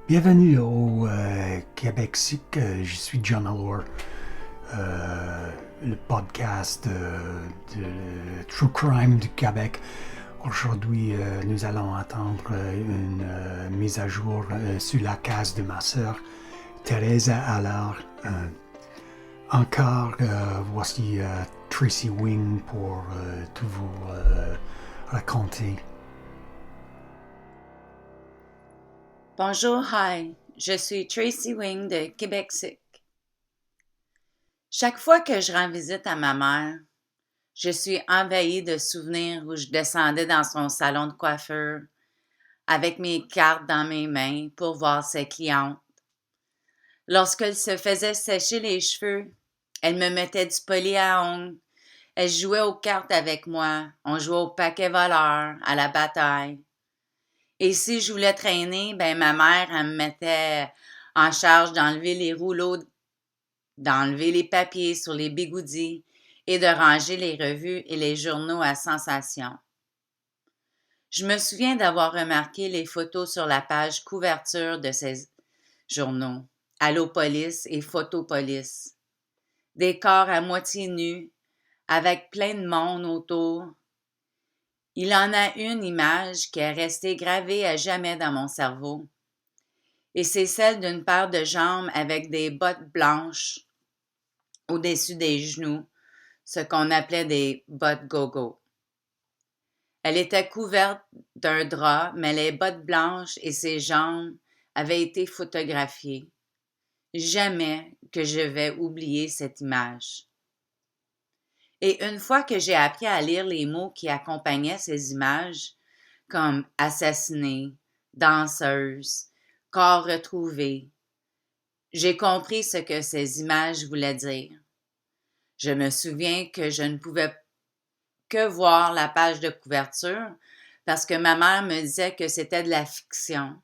Bienvenue au Québec Sick. Je suis John Allure, le podcast de True Crime du Québec. Aujourd'hui, nous allons entendre une mise à jour sur la case de ma sœur, Teresa Allard. Encore, voici Tracy Wing pour tout vous raconter. Bonjour, hi, je suis Tracy Wing de Québec Sick. Chaque fois que je rends visite à ma mère, je suis envahie de souvenirs où je descendais dans son salon de coiffeur avec mes cartes dans mes mains pour voir ses clientes. Lorsqu'elle se faisait sécher les cheveux, elle me mettait du poli à ongles, elle jouait aux cartes avec moi, on jouait au paquet voleur, à la bataille. Et si je voulais traîner, ben ma mère, elle me mettait en charge d'enlever les rouleaux, d'enlever les papiers sur les bigoudis et de ranger les revues et les journaux à sensation. Je me souviens d'avoir remarqué les photos sur la page couverture de ces journaux, Allopolis et Photopolis. Des corps à moitié nus, avec plein de monde autour. Il en a une image qui est restée gravée à jamais dans mon cerveau. Et c'est celle d'une paire de jambes avec des bottes blanches au-dessus des genoux, ce qu'on appelait des bottes go-go. Elle était couverte d'un drap, mais les bottes blanches et ses jambes avaient été photographiées. Jamais que je vais oublier cette image. Et une fois que j'ai appris à lire les mots qui accompagnaient ces images, comme assassiné, danseuse, corps retrouvé, j'ai compris ce que ces images voulaient dire. Je me souviens que je ne pouvais que voir la page de couverture parce que ma mère me disait que c'était de la fiction,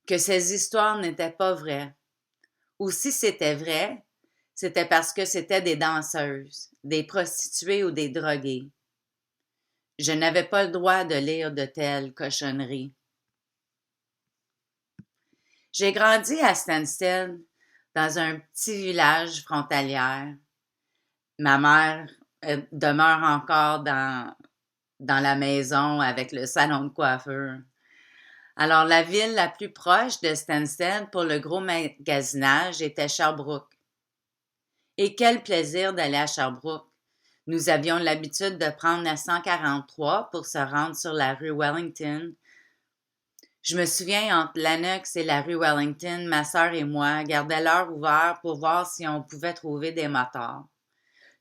que ces histoires n'étaient pas vraies. Ou si c'était vrai, c'était parce que c'était des danseuses, des prostituées ou des droguées. Je n'avais pas le droit de lire de telles cochonneries. J'ai grandi à Stansted, dans un petit village frontalière. Ma mère demeure encore dans la maison avec le salon de coiffeur. Alors, la ville la plus proche de Stansted pour le gros magasinage était Sherbrooke. Et quel plaisir d'aller à Sherbrooke! Nous avions l'habitude de prendre la 143 pour se rendre sur la rue Wellington. Je me souviens, entre Lennox et la rue Wellington, ma sœur et moi gardaient l'heure ouverte pour voir si on pouvait trouver des motards.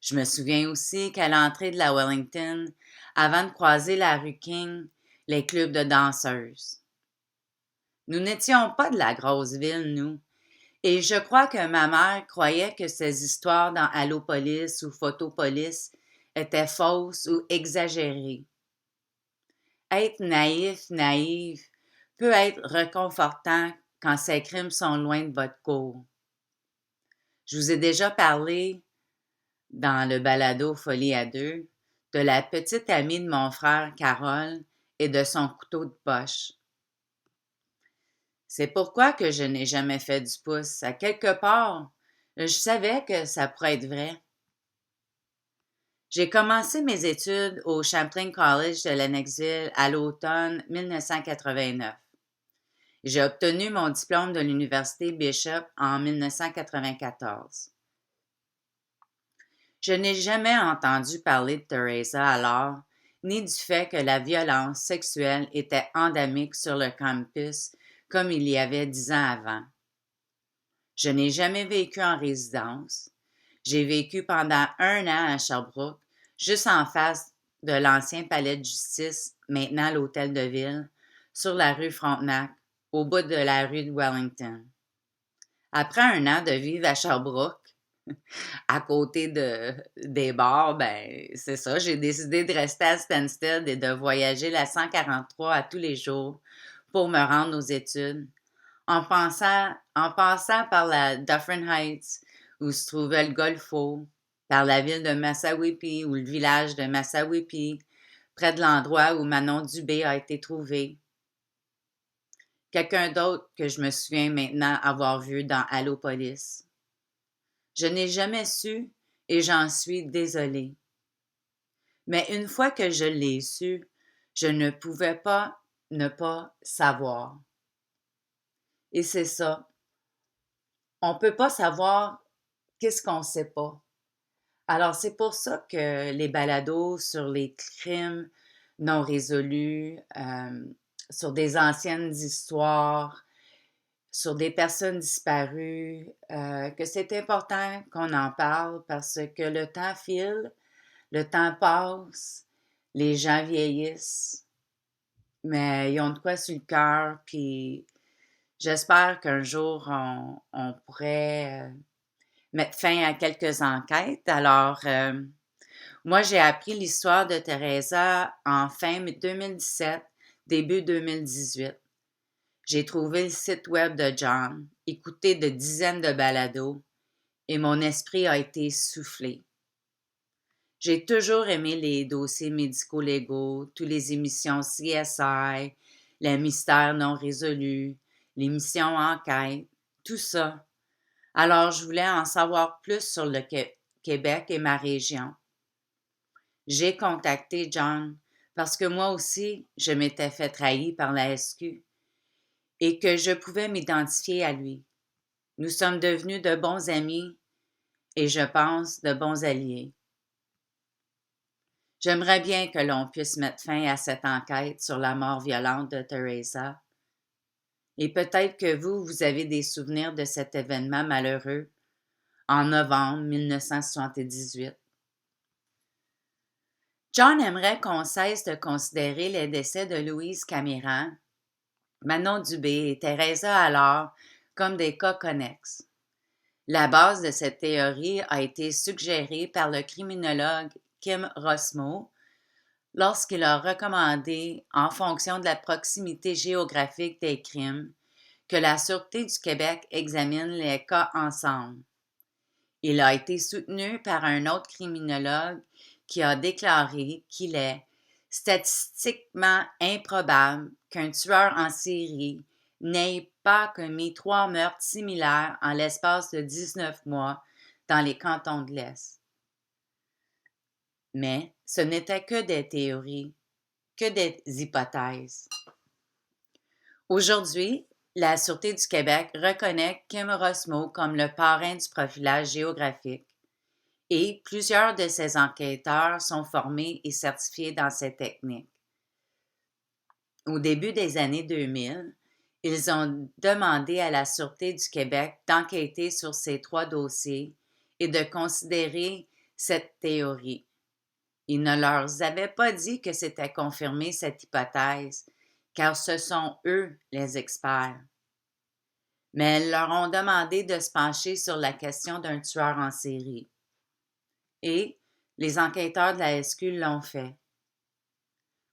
Je me souviens aussi qu'à l'entrée de la Wellington, avant de croiser la rue King, les clubs de danseuses. Nous n'étions pas de la grosse ville, nous. Et je crois que ma mère croyait que ces histoires dans Allopolis ou Photopolis étaient fausses ou exagérées. Être naïf, naïve, peut être réconfortant quand ces crimes sont loin de votre cour. Je vous ai déjà parlé, dans le balado Folie à deux, de la petite amie de mon frère Carole et de son couteau de poche. C'est pourquoi que je n'ai jamais fait du pouce. À quelque part, je savais que ça pourrait être vrai. J'ai commencé mes études au Champlain College de Lennoxville à l'automne 1989. J'ai obtenu mon diplôme de l'Université Bishop en 1994. Je n'ai jamais entendu parler de Teresa alors, ni du fait que la violence sexuelle était endémique sur le campus comme il y avait 10 ans avant. Je n'ai jamais vécu en résidence. J'ai vécu pendant 1 an à Sherbrooke, juste en face de l'ancien palais de justice, maintenant l'hôtel de ville, sur la rue Frontenac, au bout de la rue de Wellington. Après 1 an de vivre à Sherbrooke, à côté des bars, ben c'est ça, j'ai décidé de rester à Stansted et de voyager la 143 à tous les jours pour me rendre aux études, en passant par la Dufferin Heights, où se trouvait le Golfo, par la ville de Massawippi ou le village de Massawippi, près de l'endroit où Manon Dubé a été trouvée. quelqu'un d'autre que je me souviens maintenant avoir vu dans Allo Police. Je n'ai jamais su et j'en suis désolée. Mais une fois que je l'ai su, je ne pouvais pas ne pas savoir. Et c'est ça. On ne peut pas savoir qu'est-ce qu'on ne sait pas. Alors, c'est pour ça que les balados sur les crimes non résolus, sur des anciennes histoires, sur des personnes disparues, que c'est important qu'on en parle parce que le temps file, le temps passe, les gens vieillissent, mais ils ont de quoi sur le cœur, puis j'espère qu'un jour on pourrait mettre fin à quelques enquêtes. Alors, moi, j'ai appris l'histoire de Teresa en fin 2017, début 2018. J'ai trouvé le site web de John, écouté de dizaines de balados, et mon esprit a été soufflé. J'ai toujours aimé les dossiers médico-légaux, toutes les émissions CSI, les mystères non résolus, les missions enquête, tout ça. Alors, je voulais en savoir plus sur le Québec et ma région. J'ai contacté John parce que moi aussi, je m'étais fait trahir par la SQ et que je pouvais m'identifier à lui. Nous sommes devenus de bons amis et je pense de bons alliés. J'aimerais bien que l'on puisse mettre fin à cette enquête sur la mort violente de Teresa. Et peut-être que vous avez des souvenirs de cet événement malheureux en novembre 1978. John aimerait qu'on cesse de considérer les décès de Louise Camiran, Manon Dubé et Teresa Allard comme des cas connexes. La base de cette théorie a été suggérée par le criminologue Kim Rosmo lorsqu'il a recommandé, en fonction de la proximité géographique des crimes, que la Sûreté du Québec examine les cas ensemble. Il a été soutenu par un autre criminologue qui a déclaré qu'il est statistiquement improbable qu'un tueur en série n'ait pas commis 3 meurtres similaires en l'espace de 19 mois dans les cantons de l'Est. Mais ce n'était que des théories, que des hypothèses. Aujourd'hui, la Sûreté du Québec reconnaît Kim Rosmo comme le parrain du profilage géographique et plusieurs de ses enquêteurs sont formés et certifiés dans cette technique. Au début des années 2000, ils ont demandé à la Sûreté du Québec d'enquêter sur ces 3 dossiers et de considérer cette théorie. Ils ne leur avaient pas dit que c'était confirmé cette hypothèse, car ce sont eux les experts. Mais elles leur ont demandé de se pencher sur la question d'un tueur en série. Et les enquêteurs de la SQ l'ont fait.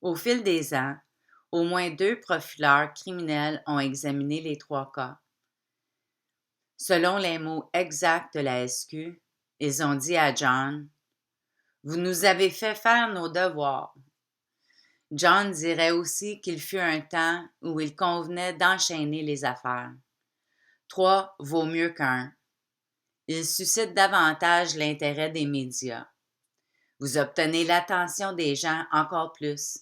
Au fil des ans, au moins 2 profileurs criminels ont examiné les 3 cas. Selon les mots exacts de la SQ, ils ont dit à John « Vous nous avez fait faire nos devoirs ». John dirait aussi qu'il fut un temps où il convenait d'enchaîner les affaires. 3 vaut mieux qu'1. Il suscite davantage l'intérêt des médias. Vous obtenez l'attention des gens encore plus.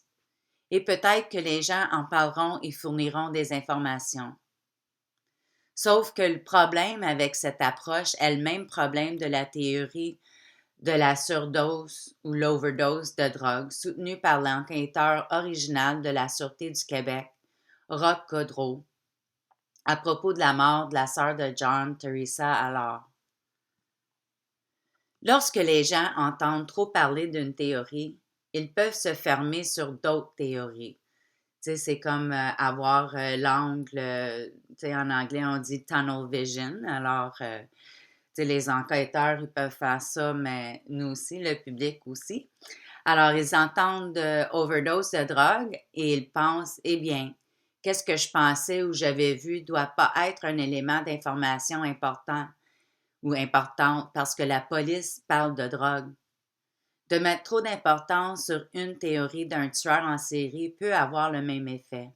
Et peut-être que les gens en parleront et fourniront des informations. Sauf que le problème avec cette approche est le même problème de la théorie de la surdose ou l'overdose de drogue soutenue par l'enquêteur original de la Sûreté du Québec, Roch Godreau, à propos de la mort de la sœur de John, Teresa Allard. Lorsque les gens entendent trop parler d'une théorie, ils peuvent se fermer sur d'autres théories. Tu sais, c'est comme avoir l'angle, tu sais, en anglais, on dit tunnel vision. Alors, tu sais, les enquêteurs, ils peuvent faire ça, mais nous aussi, le public aussi. Alors, ils entendent overdose de drogue et ils pensent, eh bien, qu'est-ce que je pensais ou j'avais vu ne doit pas être un élément d'information important ou importante parce que la police parle de drogue. De mettre trop d'importance sur une théorie d'un tueur en série peut avoir le même effet.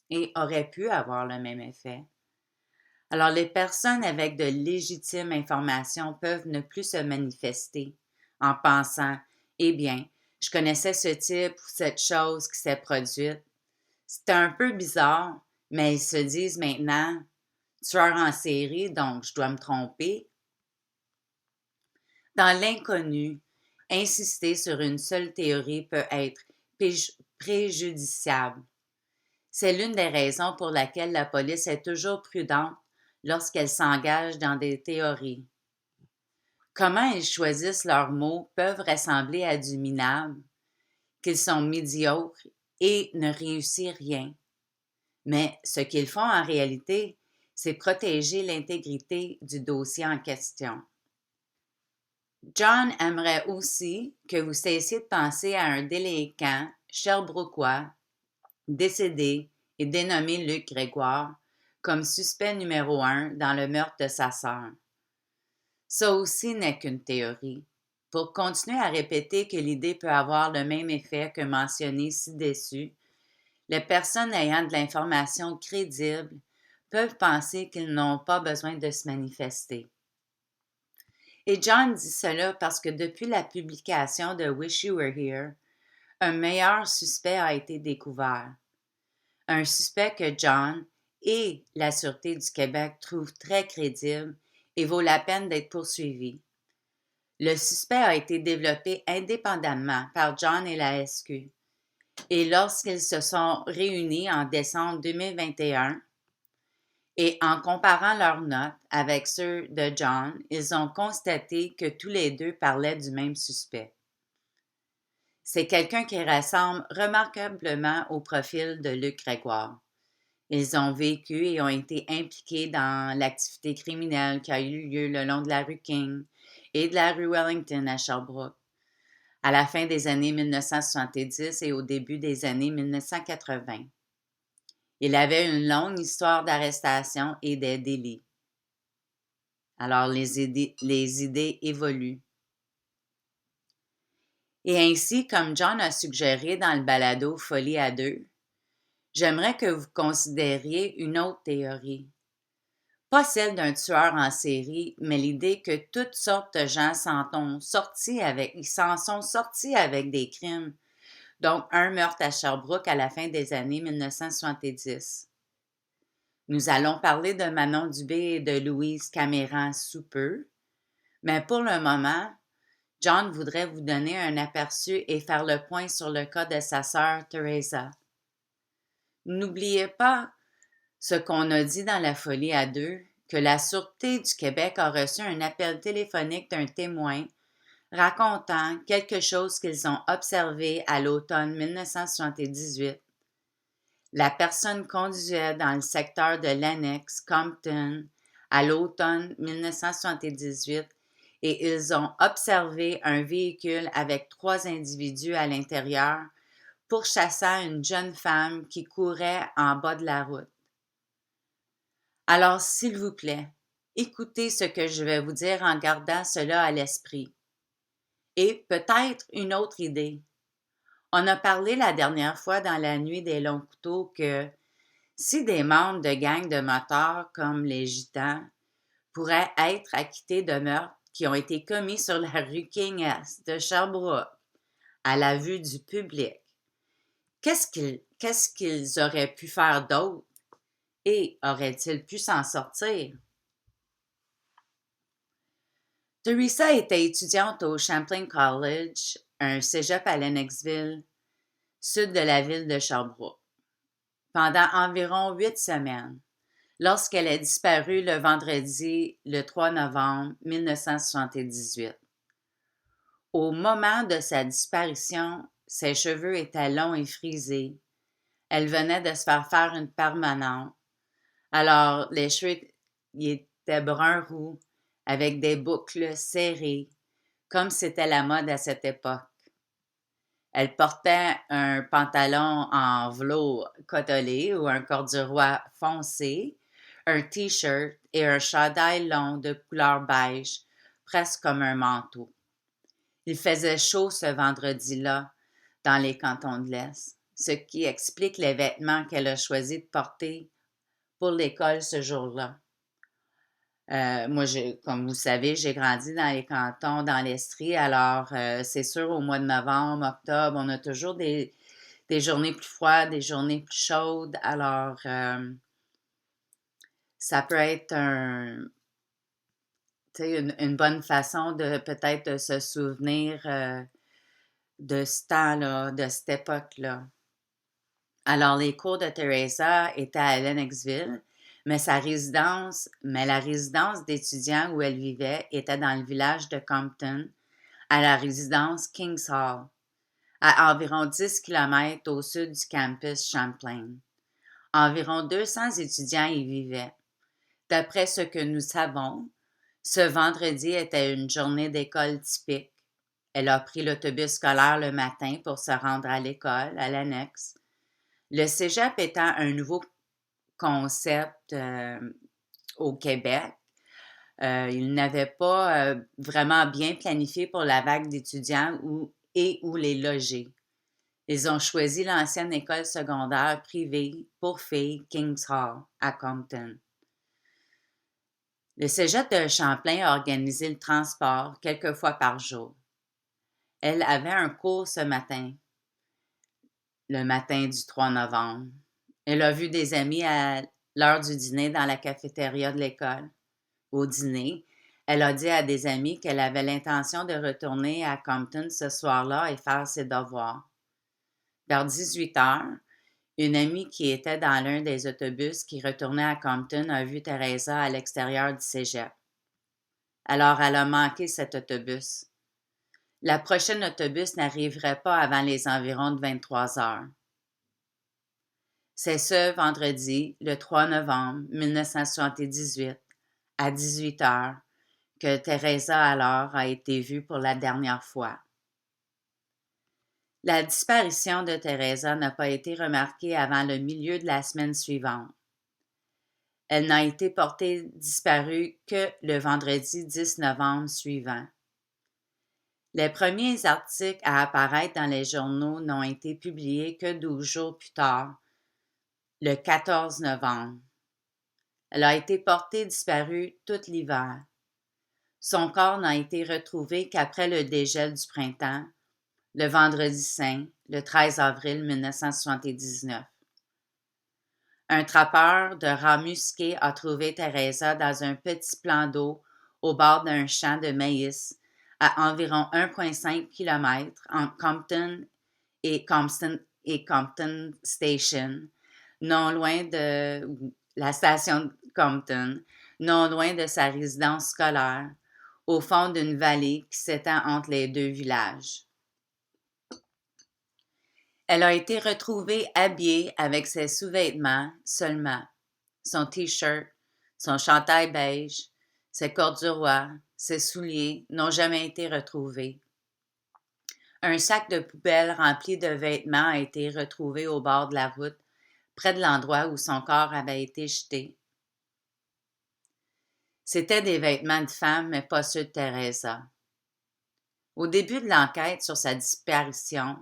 et aurait pu avoir le même effet. Alors, les personnes avec de légitimes informations peuvent ne plus se manifester en pensant, eh bien, je connaissais ce type ou cette chose qui s'est produite. C'est un peu bizarre, mais ils se disent maintenant, tueur en série, donc je dois me tromper. Dans l'inconnu, insister sur une seule théorie peut être préjudiciable. C'est l'une des raisons pour laquelle la police est toujours prudente lorsqu'elle s'engage dans des théories. Comment ils choisissent leurs mots peuvent ressembler à du minable, qu'ils sont médiocres et ne réussissent rien. Mais ce qu'ils font en réalité, c'est protéger l'intégrité du dossier en question. John aimerait aussi que vous cessiez de penser à un délinquant sherbrookois décédé et dénommé Luc Grégoire comme suspect numéro 1 dans le meurtre de sa sœur. Ça aussi n'est qu'une théorie. Pour continuer à répéter que l'idée peut avoir le même effet que mentionné ci-dessus, les personnes ayant de l'information crédible peuvent penser qu'ils n'ont pas besoin de se manifester. Et John dit cela parce que depuis la publication de Wish You Were Here, un meilleur suspect a été découvert. Un suspect que John et la Sûreté du Québec trouvent très crédible et vaut la peine d'être poursuivi. Le suspect a été développé indépendamment par John et la SQ. Et lorsqu'ils se sont réunis en décembre 2021 et en comparant leurs notes avec ceux de John, ils ont constaté que tous les deux parlaient du même suspect. C'est quelqu'un qui ressemble remarquablement au profil de Luc Grégoire. Ils ont vécu et ont été impliqués dans l'activité criminelle qui a eu lieu le long de la rue King et de la rue Wellington à Sherbrooke, à la fin des années 1970 et au début des années 1980. Il avait une longue histoire d'arrestations et des délits. Alors les idées évoluent. Et ainsi, comme John a suggéré dans le balado Folie à deux, j'aimerais que vous considériez une autre théorie. Pas celle d'un tueur en série, mais l'idée que toutes sortes de gens s'en sont sortis avec des crimes, donc un meurtre à Sherbrooke à la fin des années 1970. Nous allons parler de Manon Dubé et de Louise Caméran sous peu, mais pour le moment, John voudrait vous donner un aperçu et faire le point sur le cas de sa sœur Teresa. N'oubliez pas ce qu'on a dit dans la folie à deux, que la Sûreté du Québec a reçu un appel téléphonique d'un témoin racontant quelque chose qu'ils ont observé à l'automne 1978. La personne conduisait dans le secteur de l'annexe Compton à l'automne 1978 et ils ont observé un véhicule avec 3 individus à l'intérieur pourchassant une jeune femme qui courait en bas de la route. Alors, s'il vous plaît, écoutez ce que je vais vous dire en gardant cela à l'esprit. Et peut-être une autre idée. On a parlé la dernière fois dans la nuit des longs couteaux que si des membres de gangs de motards comme les Gitans pourraient être acquittés de meurtres qui ont été commis sur la rue King-Est de Sherbrooke à la vue du public, qu'est-ce qu'ils auraient pu faire d'autre et auraient-ils pu s'en sortir? Teresa était étudiante au Champlain College, un cégep à Lennoxville, sud de la ville de Sherbrooke, pendant environ 8 semaines, lorsqu'elle est disparue le vendredi le 3 novembre 1978. Au moment de sa disparition, ses cheveux étaient longs et frisés. Elle venait de se faire une permanente. Alors, les cheveux étaient brun roux, avec des boucles serrées, comme c'était la mode à cette époque. Elle portait un pantalon en velours côtelé ou un corduroy foncé, un t-shirt et un chandail long de couleur beige, presque comme un manteau. Il faisait chaud ce vendredi-là dans les cantons de l'Est. ce qui explique les vêtements qu'elle a choisi de porter pour l'école ce jour-là. Moi, comme vous savez, j'ai grandi dans les cantons, dans l'Estrie, alors c'est sûr, au mois de novembre, octobre, on a toujours des journées plus froides, des journées plus chaudes, alors ça peut être une bonne façon de peut-être se souvenir de ce temps-là, de cette époque-là. Alors, les cours de Teresa étaient à Lennoxville, mais la résidence d'étudiants où elle vivait était dans le village de Compton, à la résidence Kings Hall, à environ 10 km au sud du campus Champlain. Environ 200 étudiants y vivaient. D'après ce que nous savons, ce vendredi était une journée d'école typique. Elle a pris l'autobus scolaire le matin pour se rendre à l'école, à l'annexe. Le cégep étant un nouveau concept au Québec, ils n'avaient pas vraiment bien planifié pour la vague d'étudiants où les loger. Ils ont choisi l'ancienne école secondaire privée pour filles Kings Hall à Compton. Le cégep de Champlain a organisé le transport quelques fois par jour. Elle avait un cours ce matin, le matin du 3 novembre. Elle a vu des amis à l'heure du dîner dans la cafétéria de l'école. Au dîner, elle a dit à des amis qu'elle avait l'intention de retourner à Compton ce soir-là et faire ses devoirs. Vers 18 heures, une amie qui était dans l'un des autobus qui retournait à Compton a vu Teresa à l'extérieur du cégep. Alors, elle a manqué cet autobus. La prochaine autobus n'arriverait pas avant les environs de 23 heures. C'est ce vendredi, le 3 novembre 1978, à 18 heures, que Teresa alors a été vue pour la dernière fois. La disparition de Teresa n'a pas été remarquée avant le milieu de la semaine suivante. Elle n'a été portée disparue que le vendredi 10 novembre suivant. Les premiers articles à apparaître dans les journaux n'ont été publiés que 12 jours plus tard, le 14 novembre. Elle a été portée disparue tout l'hiver. Son corps n'a été retrouvé qu'après le dégel du printemps, le vendredi saint, le 13 avril 1979. Un trappeur de Ras-Musquet a trouvé Teresa dans un petit plan d'eau au bord d'un champ de maïs à environ 1,5 km entre Compton et Compton Station, non loin de la station de Compton, non loin de sa résidence scolaire, au fond d'une vallée qui s'étend entre les deux villages. Elle a été retrouvée habillée avec ses sous-vêtements seulement, son t-shirt, son chandail beige, ses corduroys, ses souliers n'ont jamais été retrouvés. Un sac de poubelle rempli de vêtements a été retrouvé au bord de la route, près de l'endroit où son corps avait été jeté. C'étaient des vêtements de femme, mais pas ceux de Teresa. Au début de l'enquête sur sa disparition,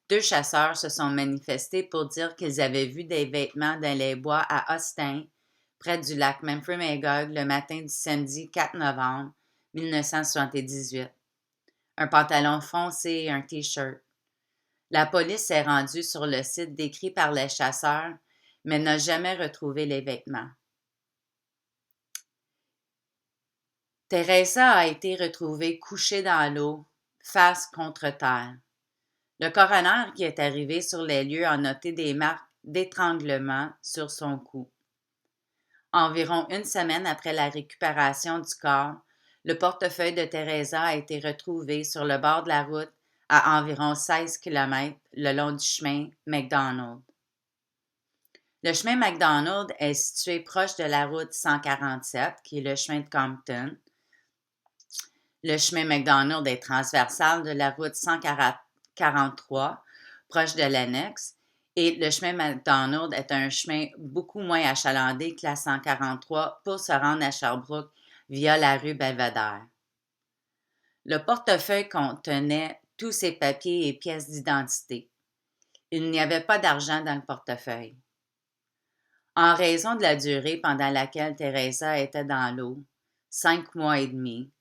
2 chasseurs se sont manifestés pour dire qu'ils avaient vu des vêtements dans les bois à Austin, près du lac Memphremagog, le matin du samedi 4 novembre 1978. Un pantalon foncé et un t-shirt. La police s'est rendue sur le site décrit par les chasseurs, mais n'a jamais retrouvé les vêtements. Teresa a été retrouvée couchée dans l'eau, face contre terre. Le coroner qui est arrivé sur les lieux a noté des marques d'étranglement sur son cou. Environ une semaine après la récupération du corps, le portefeuille de Teresa a été retrouvé sur le bord de la route à environ 16 km le long du chemin McDonald. Le chemin McDonald est situé proche de la route 147, qui est le chemin de Compton. Le chemin McDonald est transversal de la route 143, proche de l'annexe, et le chemin McDonald est un chemin beaucoup moins achalandé que la 143 pour se rendre à Sherbrooke via la rue Belvedere. Le portefeuille contenait tous ses papiers et pièces d'identité. Il n'y avait pas d'argent dans le portefeuille. En raison de la durée pendant laquelle Teresa était dans l'eau, 5 mois et demi,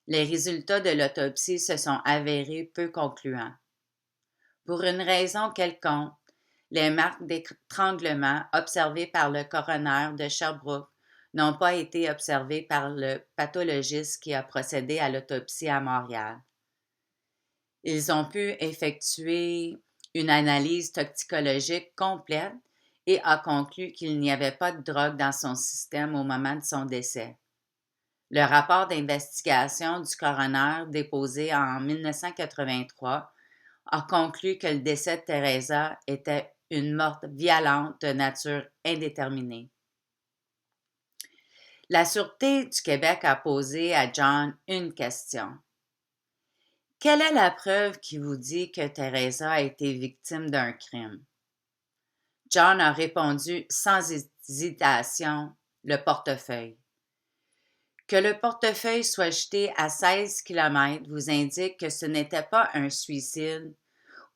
les résultats de l'autopsie se sont avérés peu concluants. Pour une raison quelconque, les marques d'étranglement observées par le coroner de Sherbrooke n'ont pas été observées par le pathologiste qui a procédé à l'autopsie à Montréal. Ils ont pu effectuer une analyse toxicologique complète et a conclu qu'il n'y avait pas de drogue dans son système au moment de son décès. Le rapport d'investigation du coroner déposé en 1983 a conclu que le décès de Teresa était une mort violente de nature indéterminée. La Sûreté du Québec a posé à John une question. Quelle est la preuve qui vous dit que Teresa a été victime d'un crime? John a répondu sans hésitation, le portefeuille. Que le portefeuille soit jeté à 16 km vous indique que ce n'était pas un suicide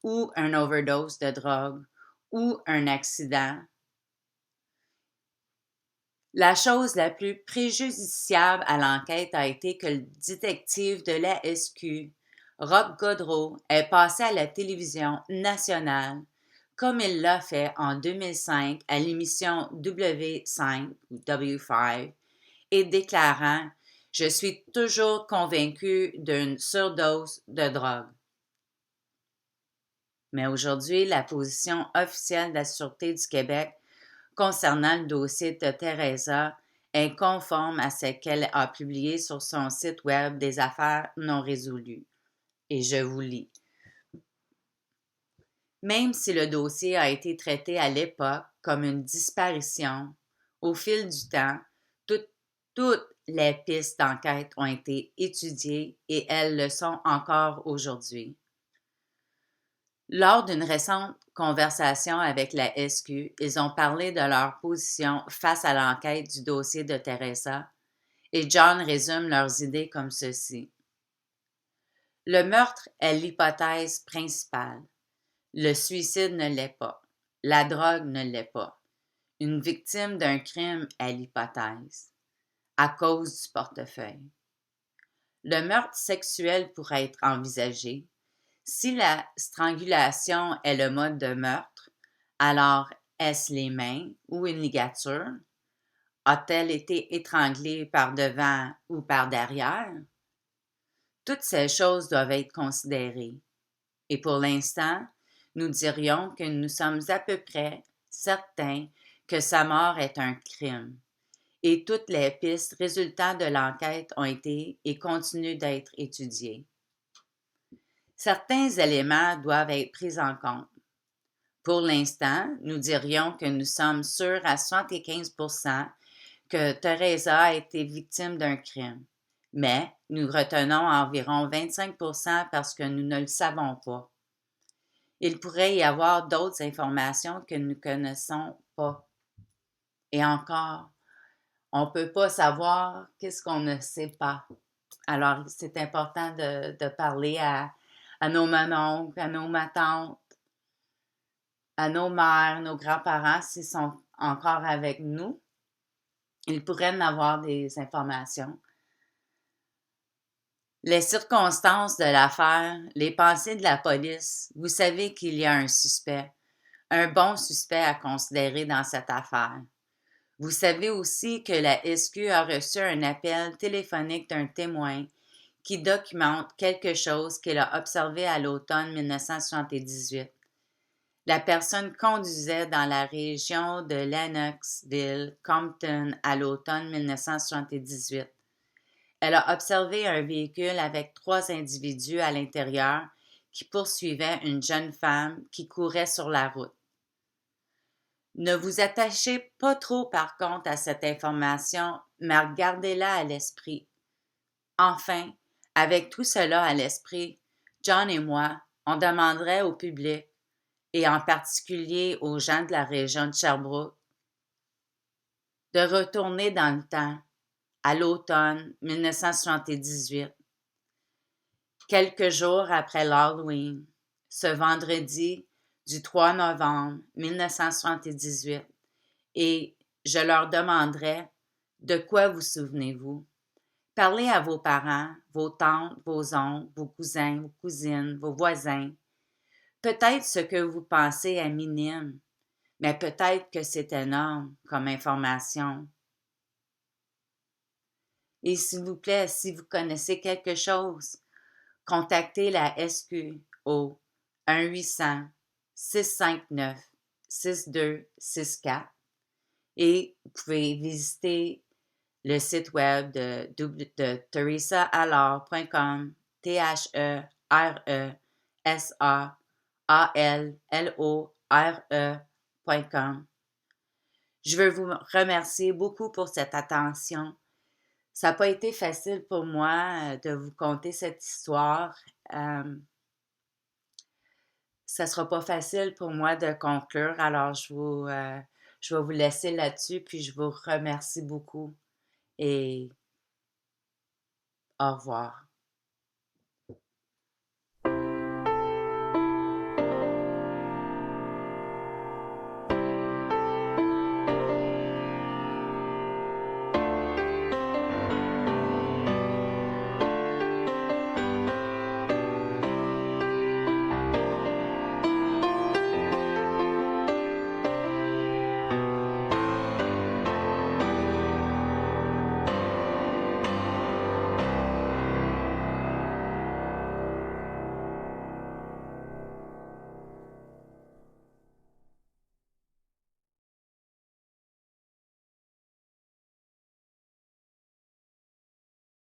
ou un overdose de drogue ou un accident. La chose la plus préjudiciable à l'enquête a été que le détective de la SQ, Rob Godreau, est passé à la télévision nationale, comme il l'a fait en 2005 à l'émission W5 ou W5, et déclarant « Je suis toujours convaincu d'une surdose de drogue ». Mais aujourd'hui, la position officielle de la Sûreté du Québec concernant le dossier de Teresa est conforme à ce qu'elle a publié sur son site web des affaires non résolues. Et je vous lis. Même si le dossier a été traité à l'époque comme une disparition, au fil du temps, toutes les pistes d'enquête ont été étudiées et elles le sont encore aujourd'hui. Lors d'une récente conversation avec la SQ, ils ont parlé de leur position face à l'enquête du dossier de Teresa et John résume leurs idées comme ceci. Le meurtre est l'hypothèse principale. Le suicide ne l'est pas. La drogue ne l'est pas. Une victime d'un crime est l'hypothèse, à cause du portefeuille. Le meurtre sexuel pourrait être envisagé. Si la strangulation est le mode de meurtre, alors est-ce les mains ou une ligature? A-t-elle été étranglée par devant ou par derrière? Toutes ces choses doivent être considérées. Et pour l'instant, nous dirions que nous sommes à peu près certains que sa mort est un crime. Et toutes les pistes résultant de l'enquête ont été et continuent d'être étudiées. Certains éléments doivent être pris en compte. Pour l'instant, nous dirions que nous sommes sûrs à 75% que Teresa a été victime d'un crime, mais nous retenons environ 25% parce que nous ne le savons pas. Il pourrait y avoir d'autres informations que nous ne connaissons pas. Et encore, on ne peut pas savoir qu'est-ce qu'on ne sait pas. Alors, c'est important de parler à nos mononcles, à nos matantes, à nos mères, nos grands-parents, s'ils sont encore avec nous. Ils pourraient en avoir des informations. Les circonstances de l'affaire, les pensées de la police, vous savez qu'il y a un suspect, un bon suspect à considérer dans cette affaire. Vous savez aussi que la SQ a reçu un appel téléphonique d'un témoin qui documente quelque chose qu'il a observé à l'automne 1978. La personne conduisait dans la région de Lennoxville, Compton, à l'automne 1978. Elle a observé un véhicule avec 3 individus à l'intérieur qui poursuivaient une jeune femme qui courait sur la route. Ne vous attachez pas trop par contre à cette information, mais gardez-la à l'esprit. Enfin, avec tout cela à l'esprit, John et moi, on demanderait au public, et en particulier aux gens de la région de Sherbrooke, de retourner dans le temps, à l'automne 1978, quelques jours après l'Halloween, ce vendredi du 3 novembre 1978 et je leur demanderai de quoi vous souvenez-vous. Parlez à vos parents, vos tantes, vos oncles, vos cousins, vos cousines, vos voisins. Peut-être ce que vous pensez est minime, mais peut-être que c'est énorme comme information. Et s'il vous plaît, si vous connaissez quelque chose, contactez la SQ au 1-800-659-6264 et vous pouvez visiter le site web de theresaallard.com, TheresaAllore.com. Je veux vous remercier beaucoup pour cette attention. Ça n'a pas été facile pour moi de vous conter cette histoire. Ça ne sera pas facile pour moi de conclure, alors je vais vous laisser là-dessus, puis je vous remercie beaucoup et au revoir.